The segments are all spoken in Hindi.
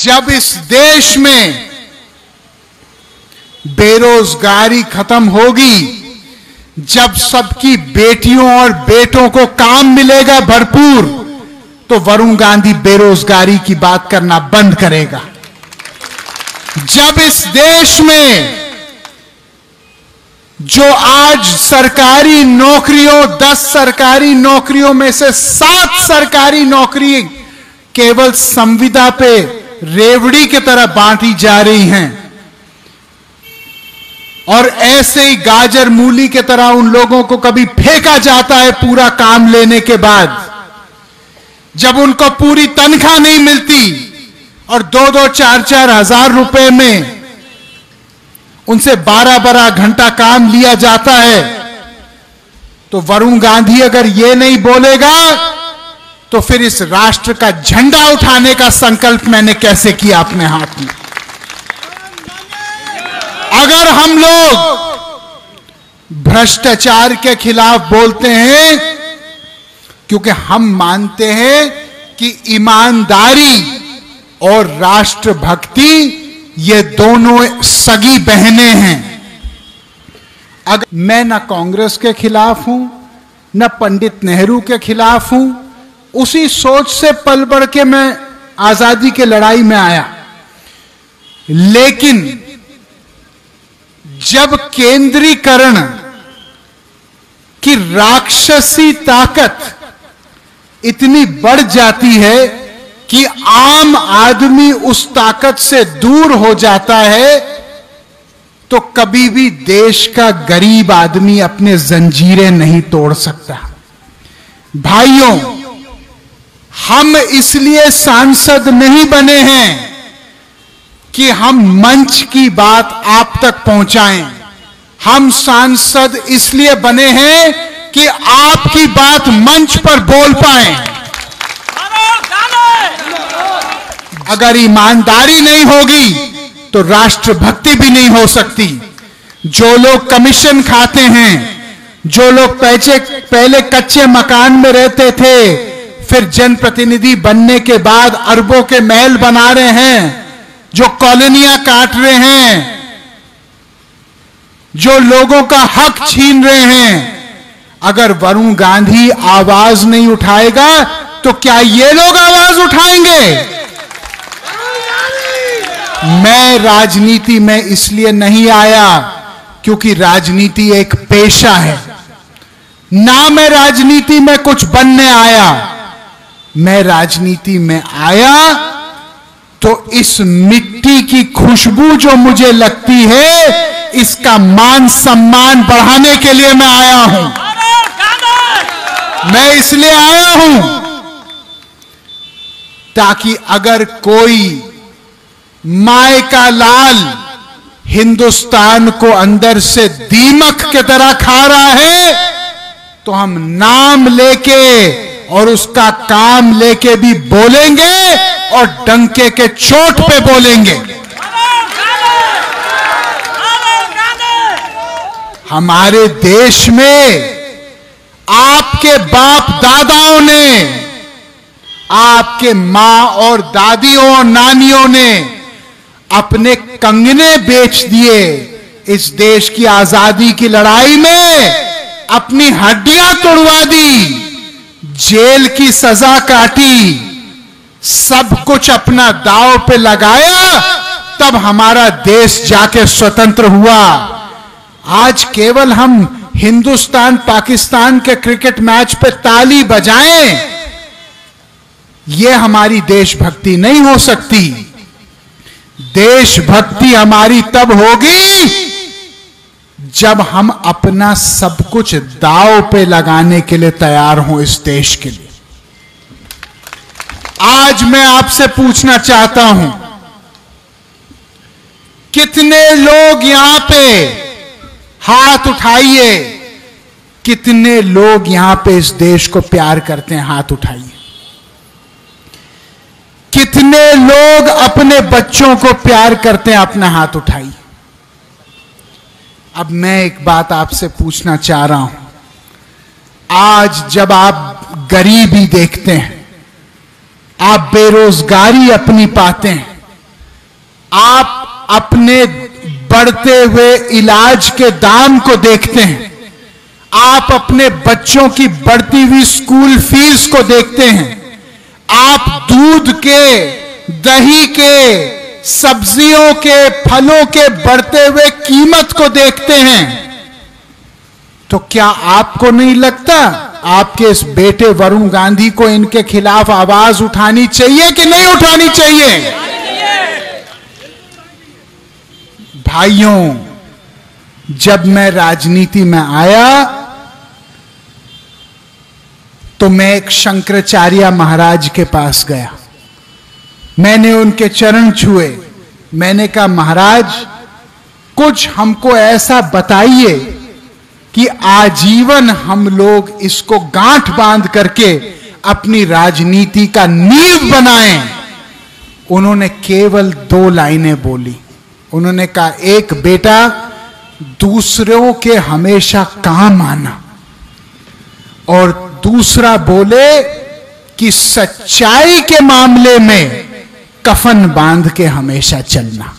जब इस देश में बेरोजगारी खत्म होगी, जब सबकी बेटियों और बेटों को काम मिलेगा भरपूर, तो वरुण गांधी बेरोजगारी की बात करना बंद करेगा। जब इस देश में जो आज सरकारी नौकरियों 10 सरकारी नौकरियों में से 7 सरकारी नौकरी केवल संविदा पे रेवड़ी की तरह बांटी जा रही हैं, और ऐसे ही गाजर मूली की तरह उन लोगों को कभी फेंका जाता है पूरा काम लेने के बाद, जब उनको पूरी तनख्वाह नहीं मिलती और 2-2, 4-4 हजार रुपए में उनसे 12-12 घंटा काम लिया जाता है, तो वरुण गांधी अगर ये नहीं बोलेगा तो फिर इस राष्ट्र का झंडा उठाने का संकल्प मैंने कैसे किया अपने हाथ में। अगर हम लोग भ्रष्टाचार के खिलाफ बोलते हैं, क्योंकि हम मानते हैं कि ईमानदारी और राष्ट्रभक्ति ये दोनों सगी बहनें हैं। अगर मैं ना कांग्रेस के खिलाफ हूं, ना पंडित नेहरू के खिलाफ हूं, उसी सोच से पल बढ़ के मैं आजादी की लड़ाई में आया, लेकिन जब केंद्रीकरण की राक्षसी ताकत इतनी बढ़ जाती है कि आम आदमी उस ताकत से दूर हो जाता है, तो कभी भी देश का गरीब आदमी अपने जंजीरें नहीं तोड़ सकता। भाइयों, हम इसलिए सांसद नहीं बने हैं कि हम मंच की बात आप तक पहुंचाएं। हम सांसद इसलिए बने हैं कि आपकी बात मंच पर बोल पाएं। अगर ईमानदारी नहीं होगी तो राष्ट्रभक्ति भी नहीं हो सकती। जो लोग कमीशन खाते हैं, जो लोग पहले कच्चे मकान में रहते थे, फिर जनप्रतिनिधि बनने के बाद अरबों के महल बना रहे हैं, जो कॉलोनियां काट रहे हैं, जो लोगों का हक छीन रहे हैं, अगर वरुण गांधी आवाज नहीं उठाएगा तो क्या ये लोग आवाज उठाएंगे? मैं राजनीति में इसलिए नहीं आया क्योंकि राजनीति एक पेशा है, ना मैं राजनीति में कुछ बनने आया। मैं राजनीति में आया तो इस मिट्टी की खुशबू जो मुझे लगती है, इसका मान सम्मान बढ़ाने के लिए मैं आया हूं। मैं इसलिए आया हूं ताकि अगर कोई माय का लाल हिंदुस्तान को अंदर से दीमक की तरह खा रहा है, तो हम नाम लेके और उसका काम लेके भी बोलेंगे और डंके के चोट पे बोलेंगे। हमारे देश में आपके बाप दादाओं ने, आपके मां और दादियों और नानियों ने अपने कंगने बेच दिए इस देश की आजादी की लड़ाई में, अपनी हड्डियां तोड़वा दी, जेल की सजा काटी, सब कुछ अपना दांव पे लगाया, तब हमारा देश जाके स्वतंत्र हुआ। आज केवल हम हिंदुस्तान पाकिस्तान के क्रिकेट मैच पे ताली बजाएं, यह हमारी देशभक्ति नहीं हो सकती। देशभक्ति हमारी तब होगी जब हम अपना सब कुछ दांव पे लगाने के लिए तैयार हों इस देश के लिए। आज मैं आपसे पूछना चाहता हूं, कितने लोग यहां पे हाथ उठाइए, कितने लोग यहां पे इस देश को प्यार करते हैं? हाथ उठाइए। कितने लोग अपने बच्चों को प्यार करते हैं? अपना हाथ उठाइए। अब मैं एक बात आपसे पूछना चाह रहा हूं, आज जब आप गरीबी देखते हैं, आप बेरोजगारी अपनी पाते हैं, आप अपने बढ़ते हुए इलाज के दाम को देखते हैं, आप अपने बच्चों की बढ़ती हुई स्कूल फीस को देखते हैं, आप दूध के, दही के, सब्जियों के, फलों के बढ़ते हुए कीमत को देखते हैं, तो क्या आपको नहीं लगता आपके इस बेटे वरुण गांधी को इनके खिलाफ आवाज उठानी चाहिए कि नहीं उठानी चाहिए? भाइयों, जब मैं राजनीति में आया तो मैं एक शंकराचार्य महाराज के पास गया। मैंने उनके चरण छुए। मैंने कहा, महाराज कुछ हमको ऐसा बताइए कि आजीवन हम लोग इसको गांठ बांध करके अपनी राजनीति का नींव बनाएं। उन्होंने केवल 2 लाइनें बोली। उन्होंने कहा, एक बेटा, दूसरों के हमेशा काम आना, और दूसरा बोले कि सच्चाई के मामले में कफन बांध के हमेशा चलना।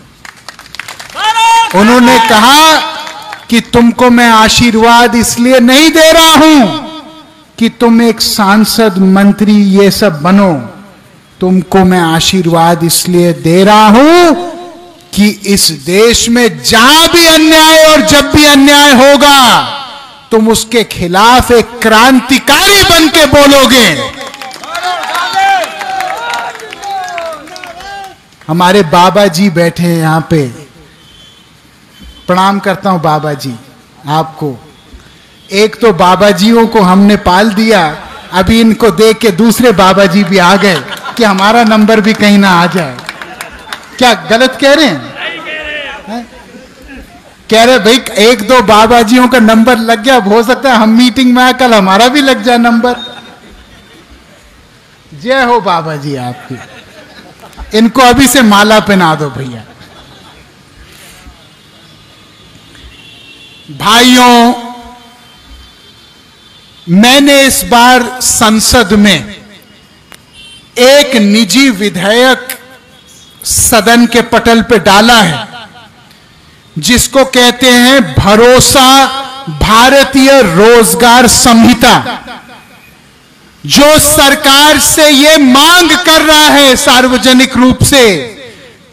उन्होंने कहा कि तुमको मैं आशीर्वाद इसलिए नहीं दे रहा हूं कि तुम एक सांसद, मंत्री ये सब बनो। तुमको मैं आशीर्वाद इसलिए दे रहा हूं कि इस देश में जहां भी अन्याय और जब भी अन्याय होगा, तुम उसके खिलाफ एक क्रांतिकारी बन के बोलोगे। हमारे बाबा जी बैठे हैं यहां पे, प्रणाम करता हूं बाबा जी आपको। एक तो बाबा जियों को हमने पाल दिया, अभी इनको देख के दूसरे बाबा जी भी आ गए कि हमारा नंबर भी कहीं ना आ जाए। क्या गलत कह रहे हैं? कह रहे भाई 1-2 बाबा जियों का नंबर लग गया, हो सकता है हम मीटिंग में आए कल हमारा भी लग जाए नंबर। जय हो बाबा जी आपकी। इनको अभी से माला पहना दो भैया। भाइयों, मैंने इस बार संसद में एक निजी विधेयक सदन के पटल पे डाला है, जिसको कहते हैं भरोसा भारतीय रोजगार संहिता, जो सरकार से ये मांग कर रहा है सार्वजनिक रूप से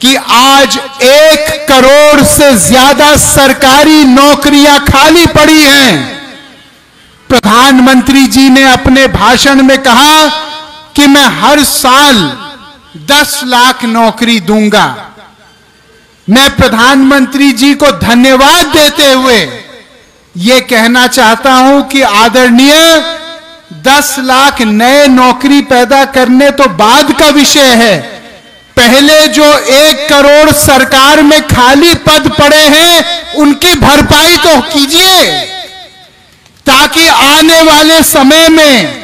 कि आज 1 करोड़ से ज्यादा सरकारी नौकरियां खाली पड़ी हैं। प्रधानमंत्री जी ने अपने भाषण में कहा कि मैं हर साल 10 लाख नौकरी दूंगा। मैं प्रधानमंत्री जी को धन्यवाद देते हुए यह कहना चाहता हूं कि आदरणीय, 10 लाख नए नौकरी पैदा करने तो बाद का विषय है। पहले जो 1 करोड़ सरकार में खाली पद पड़े हैं उनकी भरपाई तो कीजिए, ताकि आने वाले समय में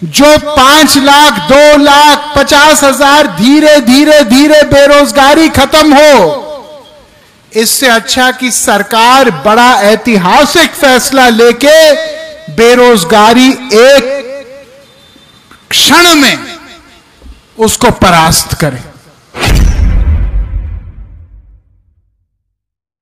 जो 5 लाख, 2 लाख, 50,000 धीरे धीरे धीरे बेरोजगारी खत्म हो। इससे अच्छा कि सरकार बड़ा ऐतिहासिक फैसला लेके बेरोजगारी एक क्षण में उसको परास्त करे।